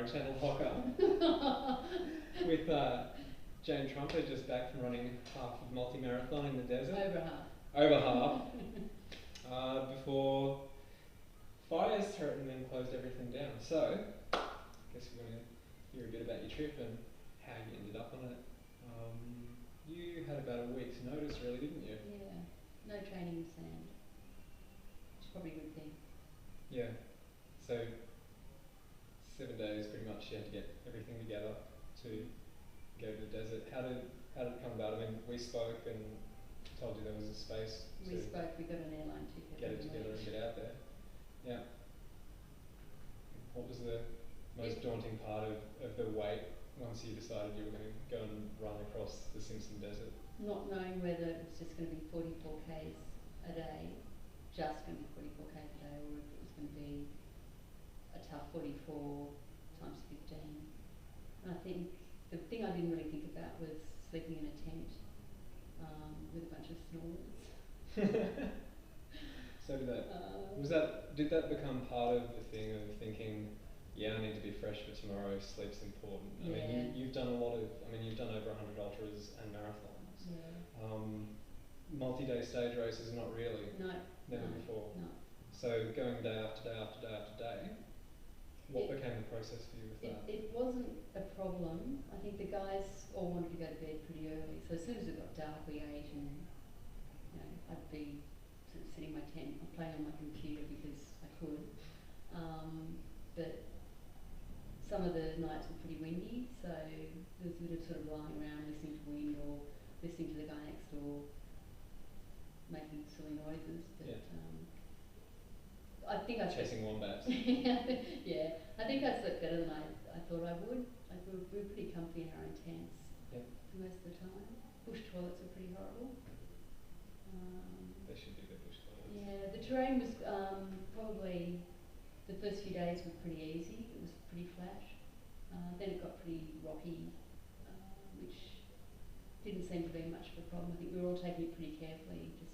Barring Channel Hocker with Jane Trumper just back from running half of multi-marathon in the desert. Over half. Before fires threatened and closed everything down. So, I guess we're going to hear a bit about your trip and how you ended up on it. You had about a week's notice, really, didn't you? Yeah, no training in sand, which is probably a good thing. Yeah, so 7 days pretty much you had to get everything together to go to the desert. How did it come about? I mean, we spoke and told you there was a space. We spoke, we got an airline ticket. Get it together and get out there. Yeah. What was the most daunting part of the wait once you decided you were going to go and run across the Simpson Desert? Not knowing whether it was just going to be 44 Ks a day, just going to be 44 Ks a day, or if it was going to be a tough 44 times 15. And I think the thing I didn't really think about was sleeping in a tent with a bunch of snorers. So did that become part of the thing of thinking, yeah, I need to be fresh for tomorrow, sleep's important? I mean, you've done you've done over 100 ultras and marathons. Yeah. Multi-day stage races, not really? No. Never before? No. So going day after day after day after day, what became the process for you with that? It wasn't a problem. I think the guys all wanted to go to bed pretty early, so as soon as it got dark we ate, and I'd be sort of sitting in my tent, I'm playing on my computer because I could. But some of the nights were pretty windy, so there was a bit of sort of lying around listening to wind or listening to the guy next door making silly noises. But yeah. I think I chasing wombats. Yeah, I think I slept better than I thought I would. We were pretty comfy in our own tents for most of the time. Bush toilets were pretty horrible. They should be the bush toilets. Yeah, the terrain was probably, the first few days were pretty easy. It was pretty flat. Then it got pretty rocky, which didn't seem to be much of a problem. I think we were all taking it pretty carefully. Just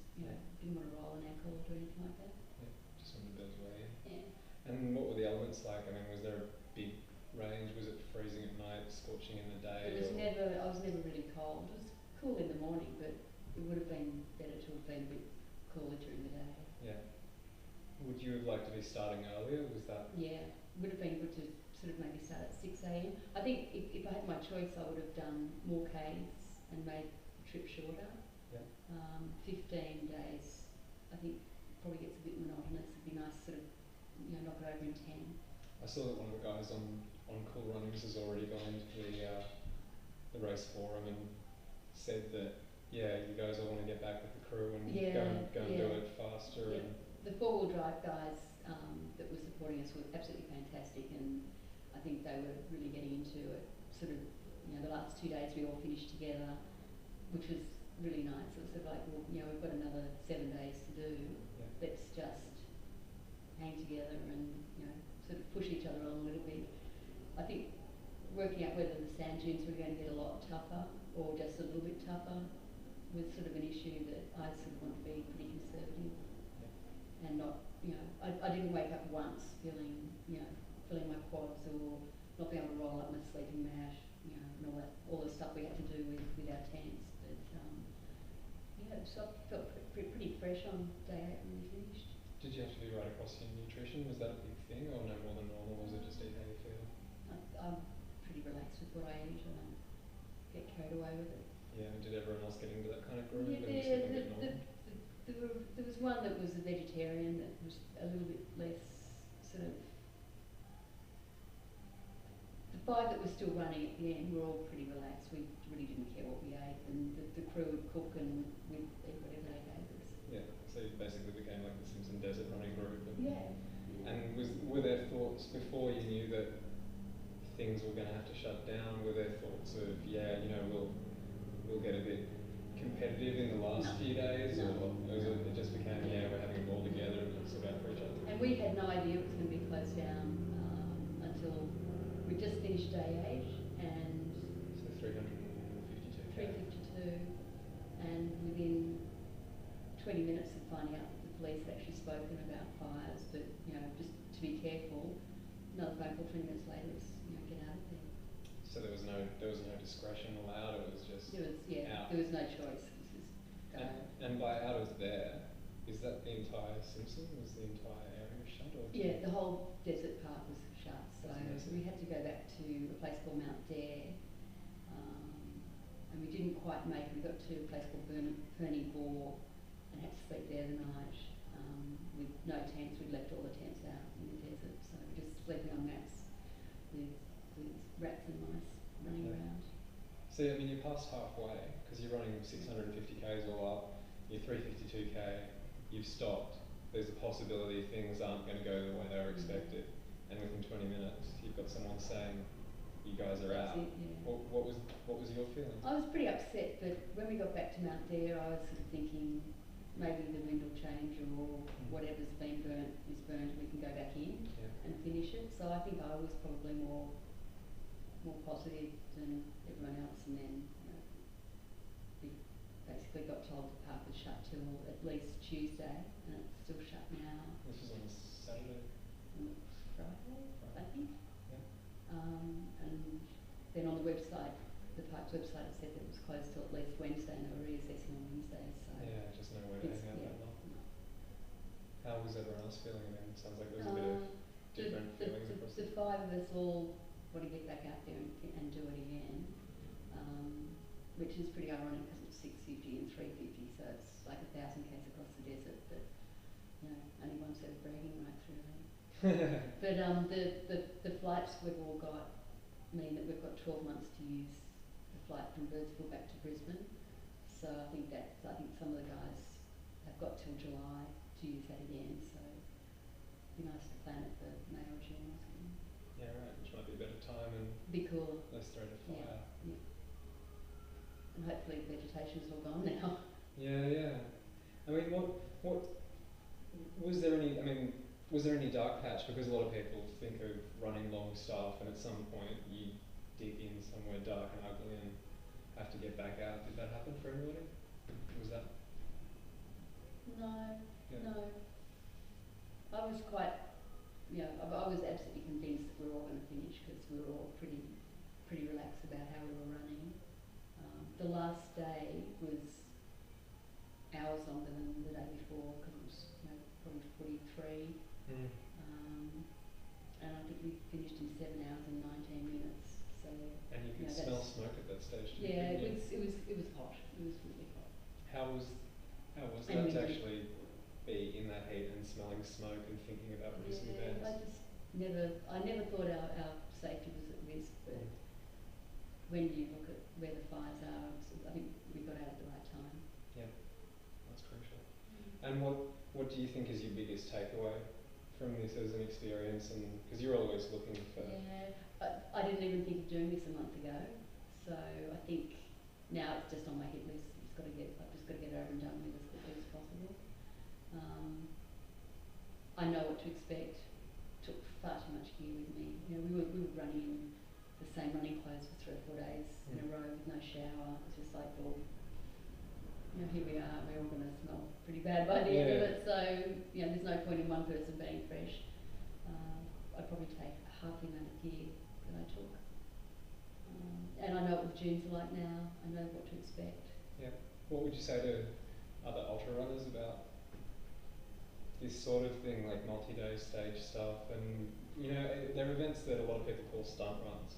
didn't want to roll an ankle or do anything like that. Yeah, just wanted to build way. Yeah. And what were the elements like? I mean, was there a big range? Was it freezing at night, scorching in the day? It was never. I was never really cold. It was cool in the morning, but it would have been better to have been a bit cooler during the day. Yeah. Would you have liked to be starting earlier? Was that? Yeah, it would have been good to sort of maybe start at 6 a.m. I think if I had my choice, I would have done more Ks and made the trip shorter. Yeah. 15 days, I think, probably gets a bit monotonous. It'd be nice to sort of, knock it over in 10. I saw that one of the guys on Cool Runnings has already gone to the race forum and said that, you guys all want to get back with the crew and go and do it faster. Yeah. And the four-wheel drive guys that were supporting us were absolutely fantastic, and I think they were really getting into it. Sort of, the last 2 days we all finished together, which was really nice. It was sort of like, well, we've got another 7 days to do. Yeah. Let's just hang together and sort of push each other on a little bit. I think working out whether the sand dunes were going to get a lot tougher or just a little bit tougher was sort of an issue that I sort of want to be pretty conservative. Yeah. And not, I didn't wake up once feeling my quads or not being able to roll up my sleeping mat, and all the stuff we had to do with our tents. But so I felt pretty fresh on day 8 when we finished. did you have to do right across your nutrition? Was that a big thing, or no more than normal? Was it just eat how you feel? I'm pretty relaxed with what I eat. I don't get carried away with it. Yeah, and did everyone else get into that kind of groove? There was one that was a vegetarian that was a little bit less sort of. The 5 that were still running at the end were all pretty relaxed. We really didn't care what we ate, and the crew would cook and we'd eat whatever they gave us. Yeah, so you basically became like the Simpson Desert running group. And were there thoughts before you knew that things were going to have to shut down? Were there thoughts of we'll get a bit competitive in the last few days, or it just became we're having a ball together and let's look out for each other? And we had no idea it was going to be closed down until we just finished day 8, and so 352. 352, and within 20 minutes of finding out that the police had actually spoken about fires, but just to be careful. Another phone call 20 minutes later, get out of there. So there was no discretion allowed. It was just There was no choice. It was just go. And by out of there, is that the entire Simpson? Was the entire area shut? Or yeah, the whole desert part was shut. So we had to go back to a place called Mount Dare, and we didn't quite make it. We got to a place called Ferny Bore and had to sleep there the night with no tents. We'd left all the tents out in the desert, so we're just sleeping on mats with rats and mice running around. So I mean, you're past halfway because you're running 650 k's all up. You're 352 k. You've stopped. There's a possibility things aren't going to go the way they were expected, and within 20 minutes, you've got someone saying, "You guys are out." That's it, yeah. What was your feeling? I was pretty upset, but when we got back to Mount Dare, I was sort of thinking maybe the wind will change or whatever's been burnt is burnt. We can go back in and finish it. So I think I was probably more positive than everyone else, and then we basically got told the park was shut till at least Tuesday, and it's still shut now. This was on a Saturday. Friday, I think. Yeah. And then on the website, the park's website, it said that it was closed till at least Wednesday, and they were reassessing on Wednesday. So yeah, just nowhere to hang out that night. No. How was everyone else feeling? I mean, it sounds like there was a bit of different feelings across the five of us all want to get back out there and do it again, which is pretty ironic because it's 650 and 350, so it's like 1,000 k's across the desert, but only one set of bragging rights really. But the flights we've all got mean that we've got 12 months to use the flight from Birdsville back to Brisbane. So I think some of the guys have got till July to use that again. So it'd be nice to plan it for May or June or something. Yeah, right. Which might be a better time and be cool. Less threat of fire. Yeah. And hopefully vegetation's all gone now. Yeah. I mean, what was there any? I mean, was there any dark patch? Because a lot of people think of running long stuff, and at some point you dig in somewhere dark and ugly and have to get back out. Did that happen for everybody? Was that? No. Yeah. No. I was quite, I was absolutely convinced that we were all going to finish because we were all pretty relaxed about how we were running. The last day was hours longer than the day before because it was probably 43. And I think we finished in 7 hours and 19 minutes. So. And you could smell smoke at that stage. Yeah, it was hot. It was really hot. How was that to actually be in that heat and smelling smoke and thinking about producing events? I never thought our safety was at risk, but when you look at where the fires are, I think we got out at the right time. Yeah, that's crucial. And what do you think is your biggest takeaway from this as an experience? And because you're always looking for. Yeah, I didn't even think of doing this a month ago, so I think now it's just on my hit list. I've just got to get it over and done with as quickly as possible. I know what to expect. Took far too much gear with me. We were running in the same running clothes for 3 or 4 days in a row with no shower. It's just like, well, here we are. We're all going to smell pretty bad by the end of it. So there's no point in one person being fresh. I'd probably take half the amount of gear that I took. And I know what the dunes are like now. I know what to expect. Yeah. What would you say to other ultra runners about this sort of thing, like multi-day stage stuff? And there are events that a lot of people call stunt runs.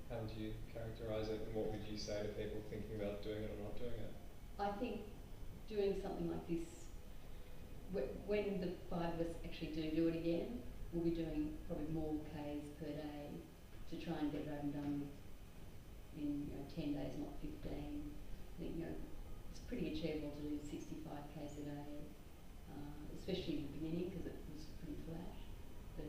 How would you characterise it, and what would you say to people thinking about doing it or not doing it? I think doing something like this, when the 5 of us actually do it again, we'll be doing probably more Ks per day to try and get it over and done with in 10 days, not 15. I think it's pretty achievable to do 65 Ks a day, especially in the beginning because it was pretty flat. But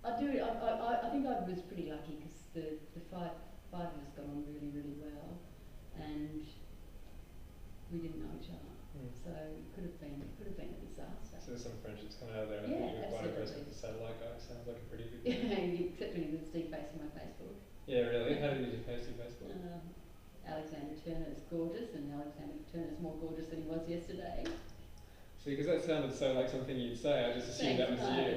I think I was pretty lucky because the five of us got on really, really well, and we didn't know each other, so it could have been a disaster. So there's some friendships coming out of there, and yeah, you're quite impressed with the satellite guy. Sounds like a pretty good guy. Yeah, except when he was defacing my Facebook. Yeah, really? How did he deface your Facebook? Alexander Turner's gorgeous, and Alexander Turner's more gorgeous than he was yesterday. See, because that sounded so like something you'd say, I just assumed that was you.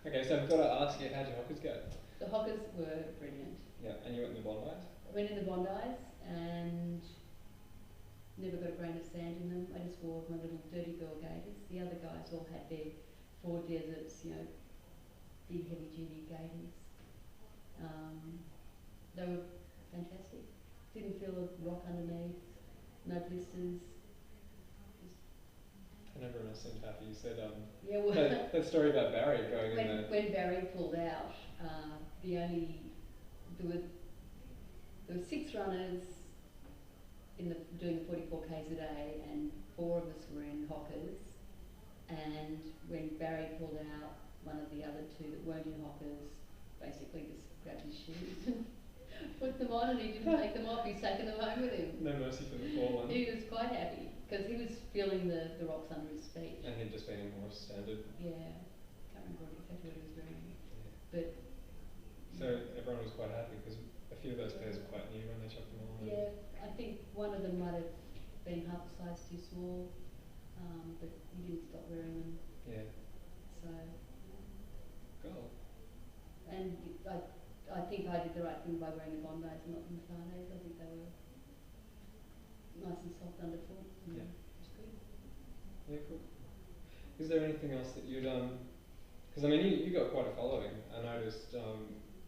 Okay, so I've got to ask you, how'd your hockers go? The hockers were brilliant. Yeah, and you went in the Bondi's? I went in the Bondi's and never got a grain of sand in them. I just wore my little dirty girl gaiters. The other guys all had their 4 deserts, you know, big heavy duty gaiters. They were fantastic. Didn't feel a rock underneath, no blisters. And everyone else seemed happy. You said Yeah, well, that story about Barry going in there. when Barry pulled out, there were 6 runners doing the 44 k's a day, and 4 of us were in hockers. And when Barry pulled out, one of the other 2 that weren't in hockers basically just grabbed his shoes and put them on, and he didn't take them off. He's taken them home with him. No mercy for the poor one. He was quite happy because he was feeling the rocks under his feet. And he'd just been in more standard. Yeah, can't remember exactly what he was wearing. Yeah. But so everyone was quite happy because a few of those pairs were quite new when they chucked them on. yeah, I think one of them might have been half a size too small, but he didn't stop wearing them. Yeah. So. Cool. And I think I did the right thing by wearing the Bondi's and not the Masanes. I think they were nice and soft underfoot. Yeah. It was good. Yeah, cool. Is there anything else that you'd because I mean you got quite a following. I noticed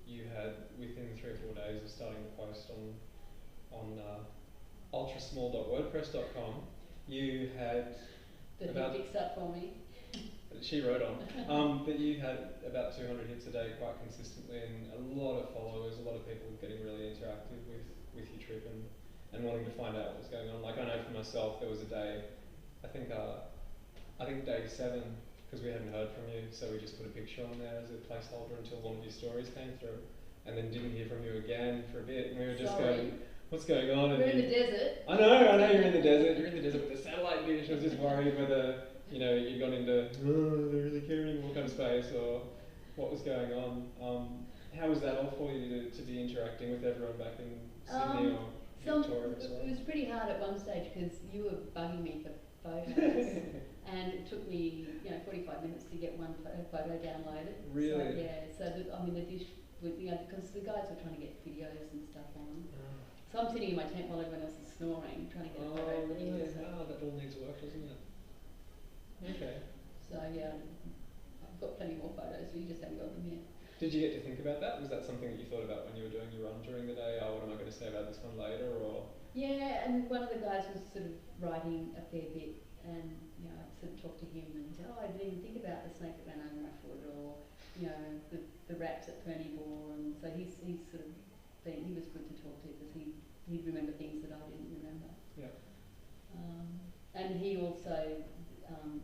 you had within 3 or 4 days of starting to post on ultrasmall.wordpress.com, you had That about he fixed up for me. She wrote on that you had about 200 hits a day quite consistently, and a lot of followers, a lot of people getting really interactive with your trip and wanting to find out what was going on. Like I know for myself, there was a day, I think day 7, because we hadn't heard from you, so we just put a picture on there as a placeholder until one of your stories came through, and then didn't hear from you again for a bit, and we were just going, what's going on? We're in the desert. I know you're in the desert. You're in the desert with a satellite dish. I was just worried whether you'd gone into they're really caring what kind of space or what was going on. How was that all for you to be interacting with everyone back in Sydney or Victoria as well? It was pretty hard at one stage because you were bugging me for photos, and it took me 45 minutes to get one photo downloaded. Really? So, yeah. So the dish, because the guys were trying to get videos and stuff on. So I'm sitting in my tent while everyone else is snoring, trying to get a photo. Oh, really? So. Wow, that all needs work, doesn't it? Okay. So yeah, I've got plenty more photos, but you just haven't got them yet. Did you get to think about that? Was that something that you thought about when you were doing your run during the day? Oh, what am I going to say about this one later? Or yeah, and one of the guys was sort of writing a fair bit, and I sort of talked to him and said, I didn't even think about the snake that ran over my foot, or the rats at Perny Bore, and so he's sort of he was good to talk to because he'd remember things that I didn't remember. Yeah. And he also.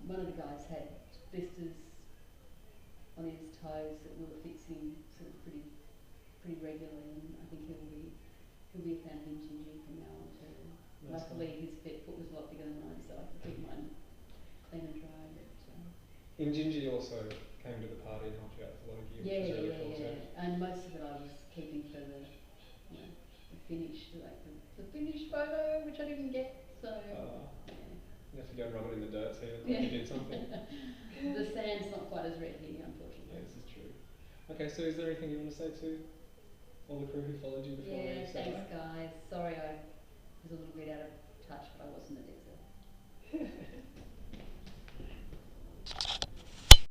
One of the guys had blisters on his toes that we were fixing sort of pretty regularly, and I think he'll be a fan of Ingingy from now on too. Luckily his foot was a lot bigger than mine, so I could keep mine clean and dry. But, Ingingy also came to the party and helped you out with a lot of gear, which was really cool too. And most of it I was keeping for the finish, like the finished photo, which I didn't get. So. You have to go and rub it in the dirt so you look like you did something. The sand's not quite as red here, unfortunately. Yeah, this is true. Okay, so is there anything you want to say to all the crew who followed you before? Yeah, thanks guys. Sorry I was a little bit out of touch, but I wasn't at